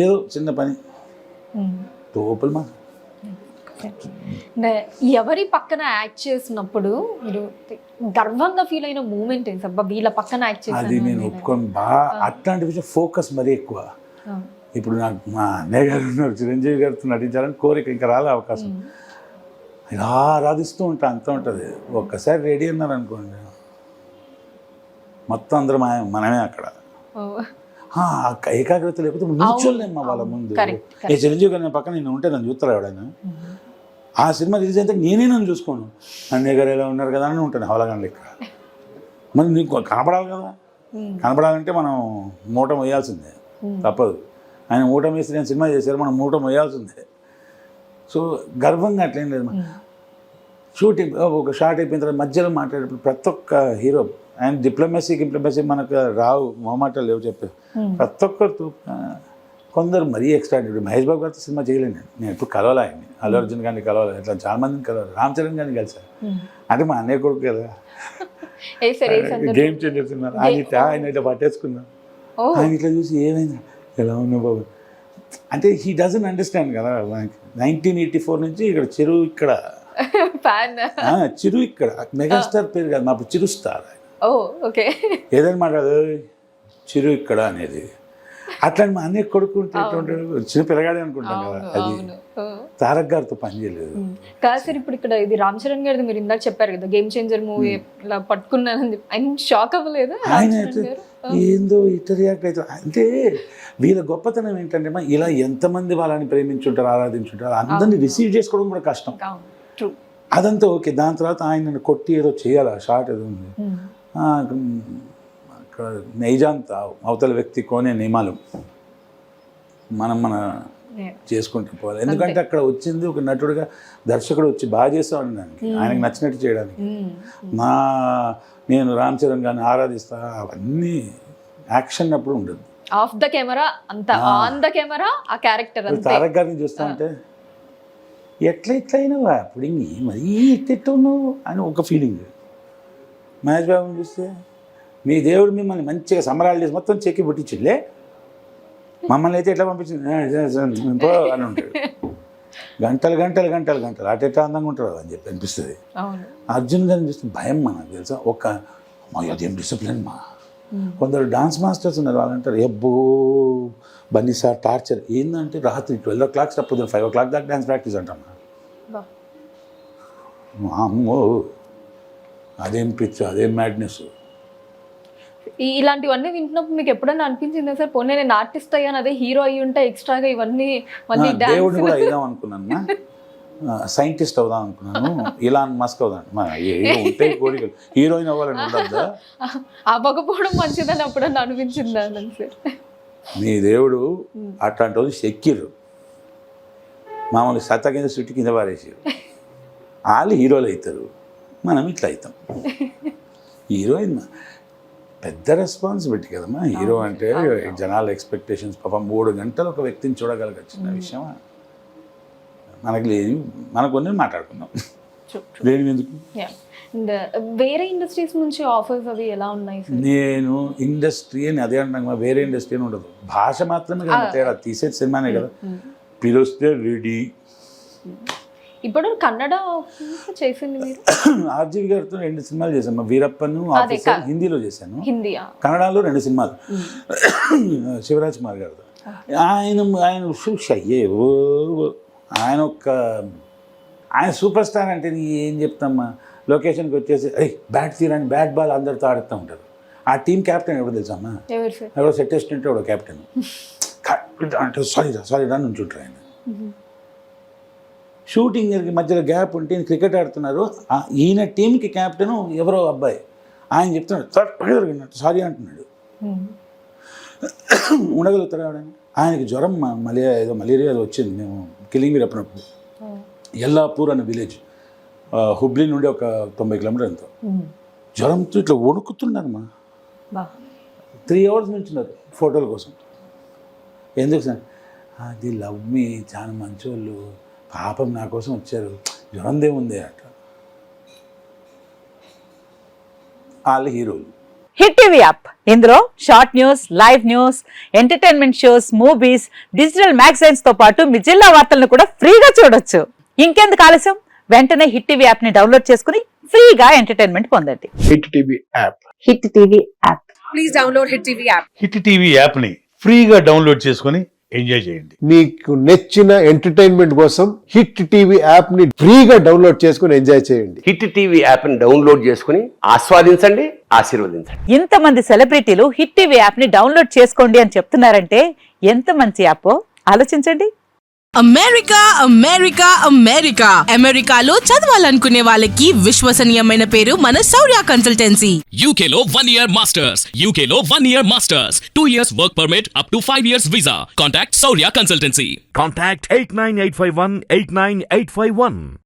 ఏదో చిన్న పని తోపులు మా. ఎవరి పక్కన యాక్ట్ చేసినప్పుడు మీరు గర్వంగా ఫీల్ అయిన మూమెంట్ ఏంటి? అబ్బా వీళ్ళ పక్కన యాక్ట్ అది చేశాను నేను ఒప్పుకొని బాగా అట్లాంటి విషయం ఫోకస్ మరీ ఎక్కువ. ఇప్పుడు నాకు మా అన్నయ్య గారు ఉన్నారు, చిరంజీవి గారితో నటించాలని కోరిక, ఇంకా రాలే అవకాశం. ఇలా ఆరాధిస్తూ ఉంటా, అంత ఉంటుంది. ఒక్కసారి రెడీ అన్నారు అనుకోండి, మొత్తం అందరం మనమే అక్కడ. ఏకాగ్రత లేకపోతే నిల్చోలేమ్మా వాళ్ళ ముందు. ఏ చిరంజీవి గారు నేను పక్కన నేను ఉంటే నన్ను చూస్తారు ఎవడైనా. ఆ సినిమా రిలీజ్ అయితే నేనే నన్ను చూసుకోను, అన్నయ్య గారు ఎలా ఉన్నారు కదా అని ఉంటాను హవలగాని లెక్క. మరి నీకు కనపడాలి కదా, కనపడాలంటే మనం మూట వేయాల్సిందే, తప్పదు. ఆయన మూట వేసి నేను సినిమా చేశారు, మనం మూట వేయాల్సిందే. సో గర్వంగా అట్లేం లేదు. షూటింగ్ ఒక షార్ట్ అయిపోయిన తర్వాత మధ్యలో మాట్లాడేటప్పుడు ప్రతి ఒక్క హీరో, ఆయన డిప్లొమసీ మనకు రావు, మొహమాటాలు లేవు చెప్పారు. ప్రతి ఒక్కరితో కొందరు మరీ ఎక్స్ట్రాడినరీ. మహేష్ బాబు గారితో సినిమా చేయలేను నేను ఎప్పుడు కలవాలి ఆయన్ని, అల్లు అర్జున్ గారిని కలవాలి, ఇట్లా చాలా మందిని కలవాలి, రామ్ చరణ్ గారిని కలిసారు. అంటే మా అన్నయ్య కొడుకు కదా, గేమ్ చేంజర్ సినిమా ఆయన ఇట్లా పట్టేసుకున్నాం. ఆయన ఇట్లా చూసి ఏమైంది ఎలా ఉన్నావు బాబు అంటే హీ డజంట్ అండర్స్టాండ్ కదా. 1984 నుంచి ఇక్కడ చిరు, ఇక్కడ చిరు, ఇక్కడ మెగాస్టార్ పేరు కాదు, మా చిరు స్టార్. ఏదైనా మాట్లాడదు చిరు ఇక్కడ అనేది. అట్లాంటి మా అన్నయ్య కొడుకుంటే చిన్న పిల్లగాడే అనుకుంటాం కదా. అది తారక్ గారితో పని చేయలేదు కాదు సార్. ఇప్పుడు ఇక్కడ ఇది రామ్ చరణ్ గారిది మీరు ఇందాక చెప్పారు కదా, గేమ్ చేంజర్ మూవీ ఇలా పట్టుకున్నానని చెప్పి ఆయన షాక్ అవ్వలేదు? ఆయన ఏందో ఇట్లా రియాక్ట్ అవుతారు. అంటే వీళ్ళ గొప్పతనం ఏంటంటే ఇలా ఎంతమంది వాళ్ళని ప్రేమించుంటారు, ఆరాధించుంటారు, అందరినీ రిసీవ్ చేసుకోవడం కూడా కష్టం. అదంతా ఓకే. దాని తర్వాత ఆయన కొట్టి ఏదో చేయాలి, ఆ షార్ట్ ఏదో ఉంది అక్కడ, నైజాంత అవతల వ్యక్తి కోనే నియమాలు మన చేసుకుంటూ పోవాలి. ఎందుకంటే అక్కడ వచ్చింది ఒక నటుడుగా, దర్శకుడు వచ్చి బాగా చేస్తాడు దానికి, ఆయనకు నచ్చినట్టు చేయడానికి. నేను రామ్ చరణ్ గారిని ఆరాధిస్తా, అవన్నీ యాక్షన్ అప్పుడు ఉండదు. ఆఫ్ ద కెమెరా అంతా, ఆన్ ద కెమెరా ఆ క్యారెక్టర్. తారక్ గారిని చూస్తా అంటే ఎట్లా అయినావా అప్పుడు మరీ ఎట్టెట్టున్నావు అని ఒక ఫీలింగ్. మహేష్ బాబుని చూస్తే మీ దేవుడు మిమ్మల్ని మంచిగా సంబరాలు చేసి మొత్తం చెక్కి పుట్టించులే, మమ్మల్ని అయితే ఎట్లా పంపించింది అని ఉంటాడు. గంటలు అటెట్లా అందంగా ఉంటారు అని చెప్పి అనిపిస్తుంది. అర్జున్ గారిని చూస్తే భయం మనకు తెలుసా, అదేం డిసిప్లిన్ మా. కొందరు డాన్స్ మాస్టర్స్ ఉన్నారు, వాళ్ళు అంటారు ఎబ్బో బన్నీ సార్ టార్చర్ ఏంటంటే రాత్రి 12 o'clock పొద్దున్న 5 o'clock దాకా డాన్స్ ప్రాక్టీస్ అంటాం. అమ్మో అదేం పిచ్చ, అదేం మ్యాడ్నెస్. ఇలాంటివన్నీ వింటున్నప్పుడు మీకు ఎప్పుడైనా అనిపించిందా సార్, పోనీ నేను ఆర్టిస్ట్ అయ్యాను, అదే హీరో అయ్యి ఉంటే ఎక్స్ట్రాగా ఇవన్నీ మళ్ళీ దేవుడిని కూడా అయిదాం అనుకున్నాను, సైంటిస్ట్ అవుదాం అనుకున్నాను, ఇలాన్ మస్క్ అవుదాం, ఉంటే కోరికలు హీరోయిన్ అవ్వాలని ఉండద్దా? అవ్వకపోవడం మంచిదని అప్పుడన్నా అనిపించిందా సార్? మీ దేవుడు అట్లాంటి రోజు చెక్కిర్రు, మామూలు సత్త కింద చుట్టి కింద పారేసారు. వాళ్ళు హీరోలు అవుతారు, మనం ఇట్లా అవుతాం. హీరోయిన్ పెద్ద రెస్పాన్సిబిలిటీ కదమ్మా. హీరో అంటే జనాల ఎక్స్పెక్టేషన్స్, పాపం 3 గంటలు ఒక వ్యక్తిని చూడగలగచ్చిన విషయం మనకు లేదు. మనకు కొన్ని మాట్లాడుకుందాం, లేని ఎందుకు. వేరే ఇండస్ట్రీస్ నుంచి ఆఫర్స్ అవి ఎలా ఉన్నాయి? నేను ఇండస్ట్రీ అని అదే అంటున్నా, వేరే ఇండస్ట్రీ అని ఉండదు, భాష మాత్రమే కదా తేడా. తీసేది సినిమానే కదా, పిలుస్తే రెడీ. ఇప్పుడు కన్నడ చేసింది మీరు? ఆర్జీవి గారితో 2 సినిమాలు చేశాను, వీరప్పను హిందీలో చేశాను, కన్నడలో 2 సినిమాలు శివరాజ్ కుమార్ గారితో. ఆయన సూపర్ స్టార్ అంటే ఏం చెప్తామ్మా. లొకేషన్కి వచ్చేసి బ్యాట్ తీరని బ్యాట్ బాల్ అందరితో ఆడుతూ ఉంటారు. ఆ టీం క్యాప్టెన్ ఎవరు తెలుసమ్మా? ఎవరో సెట్ అసిస్టెంట్, ఎవడో క్యాప్టెన్ అంటే సారీ రా నుంచుంటారు ఆయన. షూటింగ్ మధ్యలో గ్యాప్ ఉంటే క్రికెట్ ఆడుతున్నారు, ఈయన టీంకి కెప్టెన్ ఎవరో అబ్బాయి, ఆయన చెప్తున్నాడు సారీ అంటున్నాడు. ఉండగలుగుతారా ఎవడని? ఆయనకి జ్వరం, మలేరియా వచ్చింది. మేము కిలింగ్ అప్పుడప్పుడు ఎల్లాపూర్ అనే విలేజ్, హుబ్లీ నుండి ఒక 90 కిలోమీటర్ ఎంతో. జ్వరంతో ఇట్లా వణుకుతున్నారు మా. 3 hours నుంచున్నారు ఫోటోల కోసం. ఎందుకు సార్? అది లవ్ మీ, చాలా మంచోళ్ళు, పాపం నా కోసం వచ్చారు, జ్వరందేముంది అట. వాళ్ళు హీరోలు. హిట్ టీవీ యాప్ ఇందులో short news, live news, entertainment shows, movies, digital magazines తో పాటు మీ జిల్లా వార్తలను కూడా ఫ్రీగా చూడొచ్చు. ఇంకెందుకు ఆలస్యం, వెంటనే హిట్ టీవీ యాప్ ని డౌన్లోడ్ చేసుకుని ఫ్రీగా ఎంటర్టైన్మెంట్ పొందండి. Hit TV app. Hit TV app. Please download Hit TV app. Hit TV యాప్ని ఫ్రీగా డౌన్లోడ్ చేసుకొని ఎంజాయ్ చేయండి. మీకు నచ్చిన ఎంటర్టైన్మెంట్ కోసం హిట్ టీవీ యాప్ ని ఫ్రీగా డౌన్లోడ్ చేసుకుని ఎంజాయ్ చేయండి. హిట్ టీవీ యాప్ని డౌన్లోడ్ చేసుకుని ఆస్వాదించండి, ఆశీర్వదించండి. ఇంతమంది సెలబ్రిటీలు హిట్ టీవీ యాప్ ని డౌన్లోడ్ చేసుకోండి అని చెప్తున్నారంటే ఎంత మంచి యాప్ ఆలోచించండి. అమెరికా అమెరికా అమెరికా అమెరికాలో చదవాలనుకునే వాళ్ళకి విశ్వసనీయమైన పేరు మన శౌర్య consultancy. UK Law 1 Year Masters. UK Law 1 Year Masters. 2 years work permit up to 5 years visa. Contact Saurya Consultancy. Contact 89851 89851.